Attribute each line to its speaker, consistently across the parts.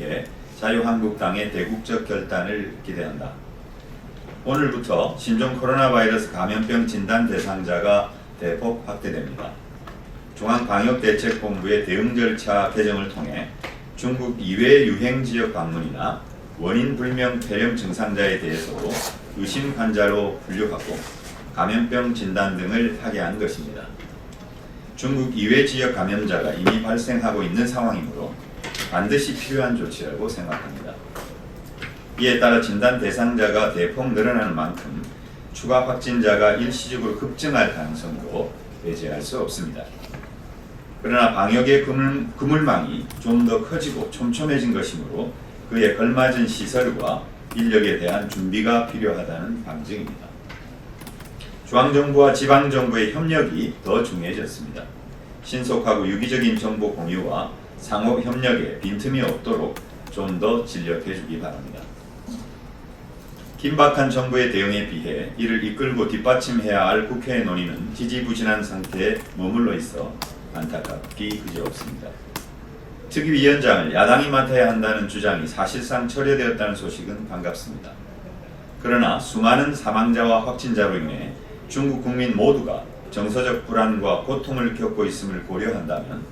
Speaker 1: 위해 자유한국당의 대국적 결단을 기대한다. 오늘부터 신종 코로나 바이러스 감염병 진단 대상자가 대폭 확대됩니다. 중앙방역대책본부의 대응 절차 개정을 통해 중국 이외 유행지역 방문이나 원인 불명 폐렴 증상자에 대해서도 의심 환자로 분류하고 감염병 진단 등을 하게 한 것입니다. 중국 이외 지역 감염자가 이미 발생하고 있는 상황이므로 반드시 필요한 조치라고 생각합니다. 이에 따라 진단 대상자가 대폭 늘어나는 만큼 추가 확진자가 일시적으로 급증할 가능성도 배제할 수 없습니다. 그러나 방역의 그물망이 좀 더 커지고 촘촘해진 것이므로 그에 걸맞은 시설과 인력에 대한 준비가 필요하다는 방증입니다. 중앙정부와 지방정부의 협력이 더 중요해졌습니다. 신속하고 유기적인 정보 공유와 상호 협력에 빈틈이 없도록 좀 더 진력해 주기 바랍니다. 긴박한 정부의 대응에 비해 이를 이끌고 뒷받침해야 할 국회의 논의는 지지부진한 상태에 머물러 있어 안타깝기 그지없습니다. 특위위원장을 야당이 맡아야 한다는 주장이 사실상 철회되었다는 소식은 반갑습니다. 그러나 수많은 사망자와 확진자로 인해 중국 국민 모두가 정서적 불안과 고통을 겪고 있음을 고려한다면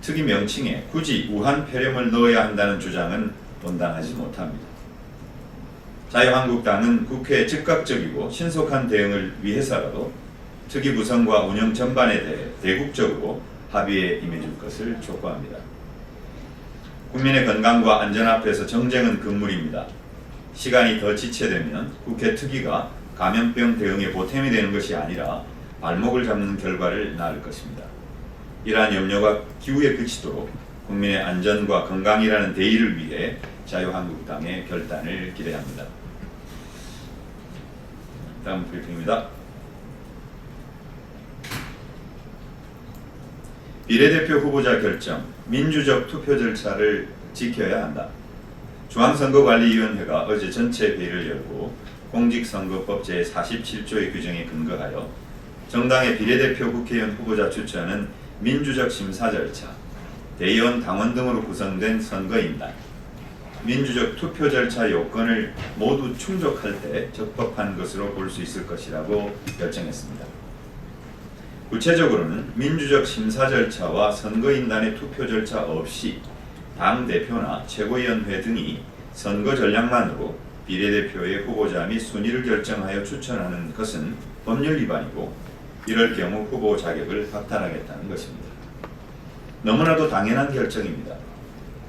Speaker 1: 특위 명칭에 굳이 우한 폐렴을 넣어야 한다는 주장은 온당하지 못합니다. 자유한국당은 국회의 즉각적이고 신속한 대응을 위해서라도 특위 구성과 운영 전반에 대해 대국적으로 합의에 임해줄 것을 촉구합니다. 국민의 건강과 안전 앞에서 정쟁은 금물입니다. 시간이 더 지체되면 국회 특위가 감염병 대응에 보탬이 되는 것이 아니라 발목을 잡는 결과를 낳을 것입니다. 이러한 염려가 기후에 그치도록 국민의 안전과 건강이라는 대의를 위해 자유한국당의 결단을 기대합니다. 다음 브리핑입니다. 비례대표 후보자 결정, 민주적 투표 절차를 지켜야 한다. 중앙선거관리위원회가 어제 전체 회의를 열고 공직선거법 제47조의 규정에 근거하여 정당의 비례대표 국회의원 후보자 추천은 민주적 심사 절차, 대의원 당원 등으로 구성된 선거인단, 민주적 투표 절차 요건을 모두 충족할 때 적법한 것으로 볼 수 있을 것이라고 결정했습니다. 구체적으로는 민주적 심사 절차와 선거인단의 투표 절차 없이 당대표나 최고위원회 등이 선거 전략만으로 비례대표의 후보자 및 순위를 결정하여 추천하는 것은 법률 위반이고 이럴 경우 후보 자격을 박탈하겠다는 것입니다. 너무나도 당연한 결정입니다.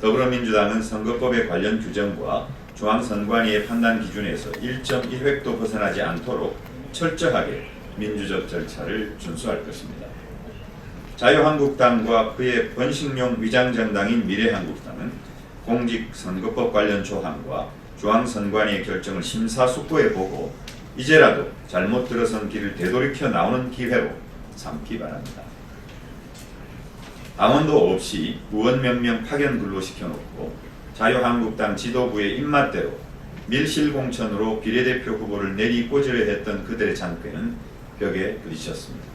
Speaker 1: 더불어민주당은 선거법의 관련 규정과 중앙선관위의 판단 기준에서 1.1획도 벗어나지 않도록 철저하게 민주적 절차를 준수할 것입니다. 자유한국당과 그의 번식용 위장정당인 미래한국당은 공직선거법 관련 조항과 중앙선관위의 결정을 심사숙고해보고 이제라도 잘못 들어선 길을 되돌이켜 나오는 기회로 삼기 바랍니다. 당원도 없이 의원 몇 명 파견 근로시켜놓고 자유한국당 지도부의 입맛대로 밀실공천으로 비례대표 후보를 내리꽂으려 했던 그들의 잔꾀는 벽에 부딪혔습니다.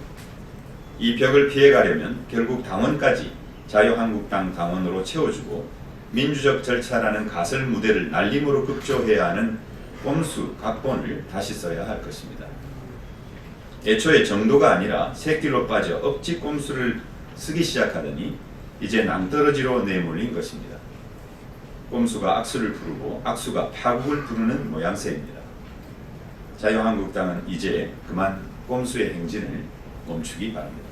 Speaker 1: 이 벽을 피해가려면 결국 당원까지 자유한국당 당원으로 채워주고 민주적 절차라는 가설 무대를 날림으로 급조해야 하는 꼼수, 각본을 다시 써야 할 것입니다. 애초에 정도가 아니라 새길로 빠져 억지 꼼수를 쓰기 시작하더니 이제 낭떠러지로 내몰린 것입니다. 꼼수가 악수를 부르고 악수가 파국을 부르는 모양새입니다. 자유한국당은 이제 그만 꼼수의 행진을 멈추기 바랍니다.